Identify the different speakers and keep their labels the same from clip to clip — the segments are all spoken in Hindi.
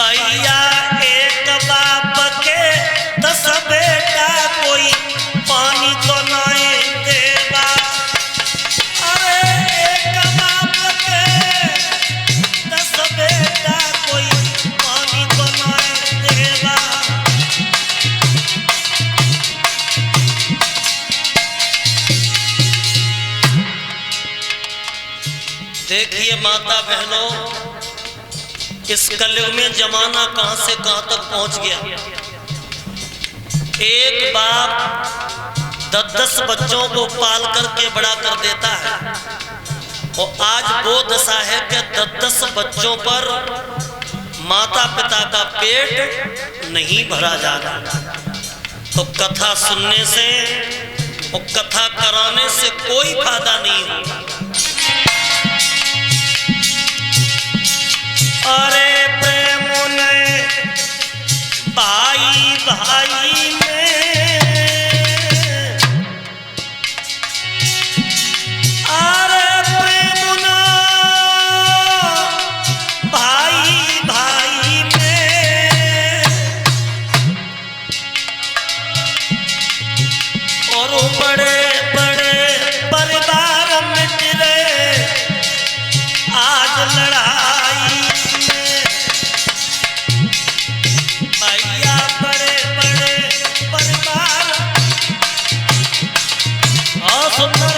Speaker 1: भैया एक बाप के 10 बेटा, कोई पानी तो नहीं देगा। अरे एक बाप के 10 बेटा, कोई पानी तो नहीं देगा। देखिए माता बहनों, इस कलयुग में जमाना कहां से कहां तक पहुंच गया। एक बाप 10-10 बच्चों को पाल करके बड़ा कर देता है, और आज वो दशा है कि 10-10 बच्चों पर माता पिता का पेट नहीं भरा जा रहा। तो कथा सुनने से और कथा कराने से कोई फायदा नहीं होगा। अरे प्रेम ने भाई भाई में, अरे प्रेम ना भाई भाई में, और बड़े बड़े परिवार मिट रहे आज लड़ाई। भैया बड़े बड़े परिवार, और सुंदर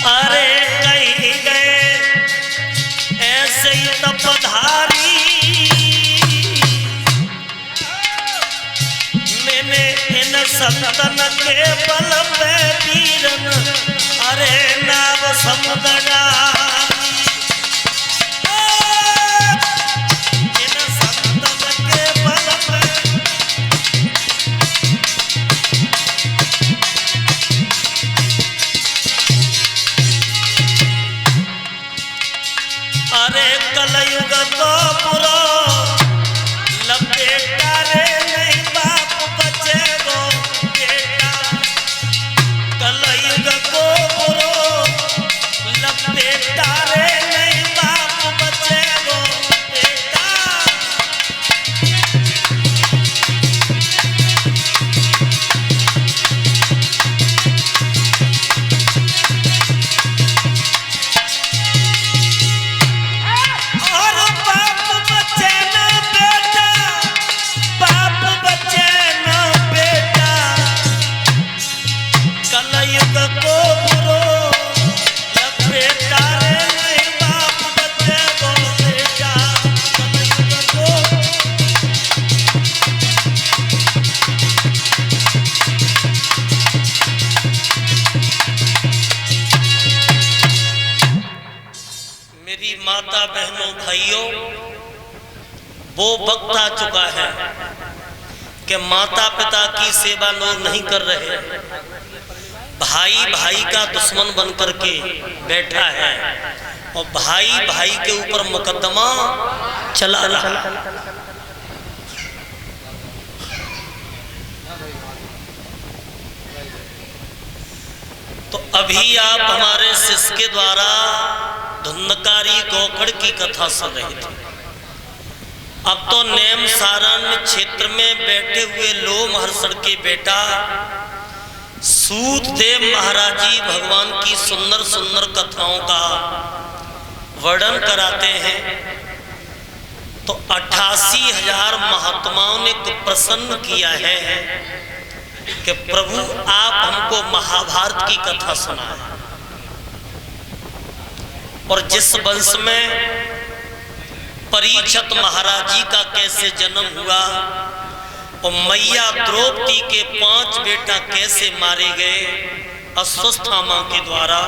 Speaker 1: अरे कहीं गए ऐसे ही तपधारी, मैंने इन संतन के बल पे वीरन, अरे नाव समुद्रा इन संतन के बल पे, अरे कलयुग तो बुरो लपेटा रे, नहीं बाप बचे गो बेटा। कलयुग को बुरो लपेटा रे, नहीं बाप बचे गो बेटा। और बाप बचे ना बेटा, बाप बचे ना बेटा। कलयुग को बुरो लपेटा रे, नहीं बाप बचे गो बेटा। कलयुग को मेरी माता बहनों भाइयों, वो वक्त आ चुका है कि माता पिता की सेवा लोग नहीं कर रहे। भाई भाई का दुश्मन बन करके बैठा है, और भाई भाई के ऊपर मुकदमा चला रहा। तो अभी आप हमारे शिष्य के द्वारा धुंधकारी गोखड़ की कथा सुन रहे थे। अब तो नेम सारण क्षेत्र में बैठे हुए लोमहर्षण के बेटा सूतदेव महाराज जी भगवान की सुंदर सुंदर कथाओं का वर्णन कराते हैं। तो 88,000 महात्माओं ने प्रसन्न किया है कि प्रभु आप हमको महाभारत की कथा सुनाए। और जिस वंश में परीक्षित महाराज जी का कैसे जन्म हुआ, और मैया द्रौपदी के 5 बेटा कैसे मारे गए अश्वत्थामा के द्वारा,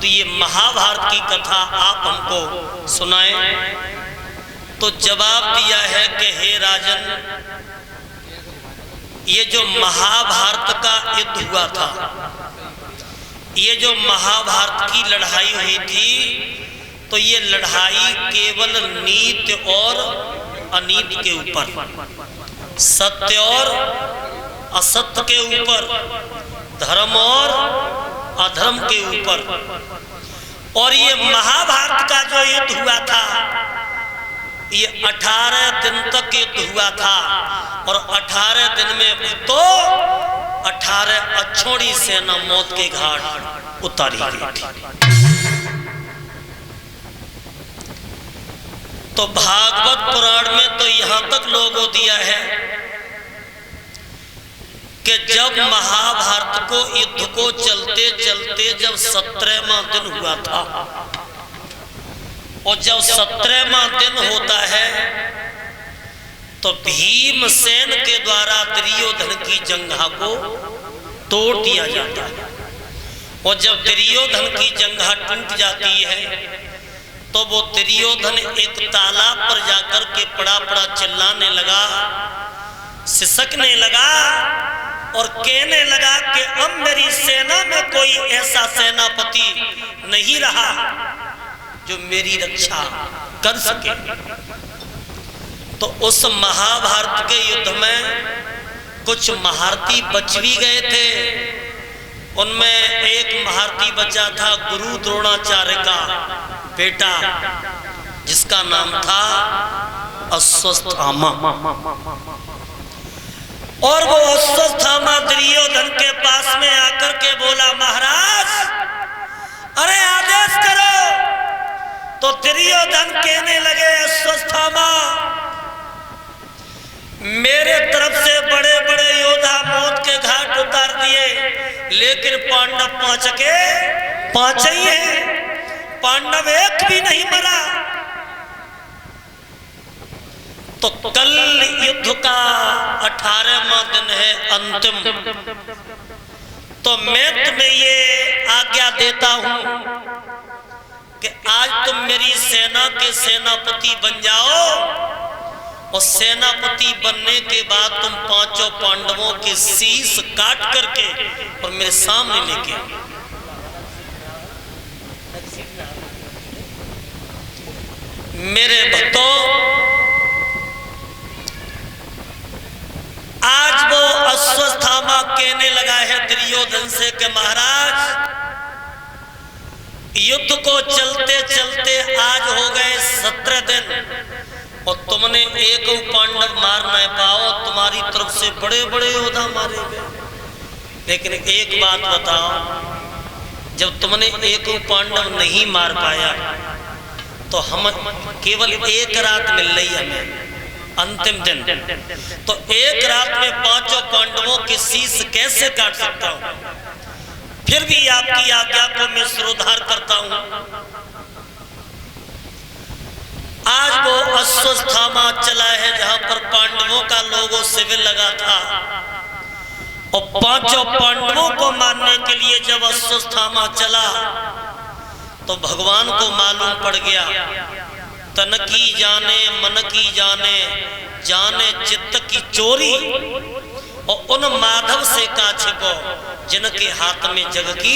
Speaker 1: तो ये महाभारत की कथा आप हमको सुनाएं। तो जवाब दिया है कि हे राजन, ये जो महाभारत का युद्ध हुआ था, ये जो महाभारत की लड़ाई हुई थी, तो ये लड़ाई केवल नीति और अनीति के ऊपर, सत्य और असत्य के ऊपर, धर्म और अधर्म के ऊपर। और ये महाभारत का जो युद्ध हुआ था ये 18 दिन तक युद्ध हुआ था और 18 दिन में तो 18 अछोड़ी सेना मौत के घाट उतारी गई थी। तो भागवत पुराण में तो यहां तक लोगों दिया है कि जब महाभारत को युद्ध को चलते चलते जब 17वां दिन हुआ था और जब 17वां दिन होता है तो भीमसेन के द्वारा दुर्योधन की जंघा को तोड़ दिया जाता है। और जब दुर्योधन की जंघा टूट जाती है तो वो दुर्योधन एक तालाब पर जाकर के पड़ा पड़ा चिल्लाने लगा, सिसकने लगा और कहने लगा कि अब मेरी सेना में कोई ऐसा सेनापति नहीं रहा जो मेरी रक्षा कर सके। तो उस महाभारत के युद्ध में कुछ महारथी बच भी गए थे। उनमें एक महारथी बचा था गुरु द्रोणाचार्य का बेटा जिसका नाम था अश्वत्थामा। और वो अश्वत्थामा दुर्योधन के पास में आकर के बोला, महाराज अरे आदेश करो। तो दुर्योधन कहने लगे, अश्वत्थामा मेरे तरफ से बड़े बड़े योद्धा मौत के घाट उतार दिए लेकिन पांडव 5 के 5 ही हैं, पांडव एक भी नहीं मरा। तो कल युद्ध का 18वां दिन है, अंतिम। तो मैं तुम्हें ये आज्ञा देता हूं कि आज तुम मेरी सेना के सेनापति बन जाओ और सेनापति बनने के बाद तुम 5 पांडवों के शीश काट करके और मेरे सामने लेके आओ। मेरे भक्तों, आज वो अश्वत्थामा कहने लगा है दुर्योधन से कि महाराज युद्ध को चलते चलते आज हो गए 17 दिन और तुमने एक पांडव मार नहीं पाओ, तुम्हारी तरफ से बड़े बड़े योद्धा मारे गए। लेकिन एक बात बताओ, जब तुमने एक पांडव नहीं मार पाया तो हम केवल एक रात मिल रही हमें, अंतिम दिन। तो एक रात में 5 पांडवों के शीश कैसे काट सकता हूं? फिर भी आपकी आज्ञा को मैं सिरोधार करता हूं। आज वो अश्वत्थामा चला है जहां पर पांडवों का लोगो शिविर लगा था और 5 पांडवों को मारने के लिए जब अश्वत्थामा चला तो भगवान को मालूम पड़ गया, तन की जाने मन की जाने, जाने चित्त की चोरी। और उन माधव से का छिपो जिनके हाथ में जग की